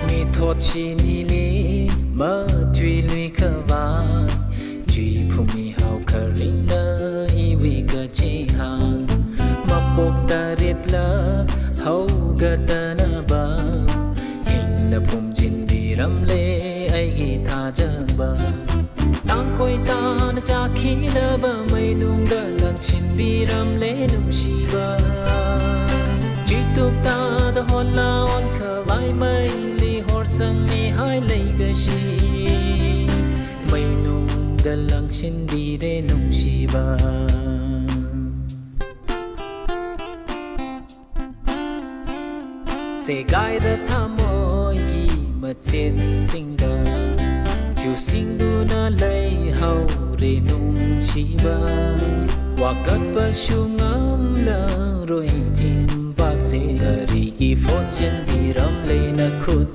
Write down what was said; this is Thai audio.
มีโทษชีนีลีเมื่อจุยลุยขวาจุยผู้มีเฮาคาริงเลอีวิกะจีฮังมาปกตาเรียดละเฮากะตานาบาหินนะภูมิจินดีรำเลไอกีทาจังบาตางกอยตานะจากขีละบาไม่นุ่งเดลังชินบีรำเลนุ่มชีบาจุยตุบตาตะฮอนลาออนขวายไม่สังมีหายเลยกะชีไม่นุ่งเดลังชินดีเรนุ่งชีบาเสกายระทามอยกีมาเจ็ดสิงดาอยู่สิงดูนาเลยเฮาเรนุ่งชีบาว่ากัดประชุมงามลารวยจิมบาเสรีกีฟอร์จินดีรำเลยนะคุด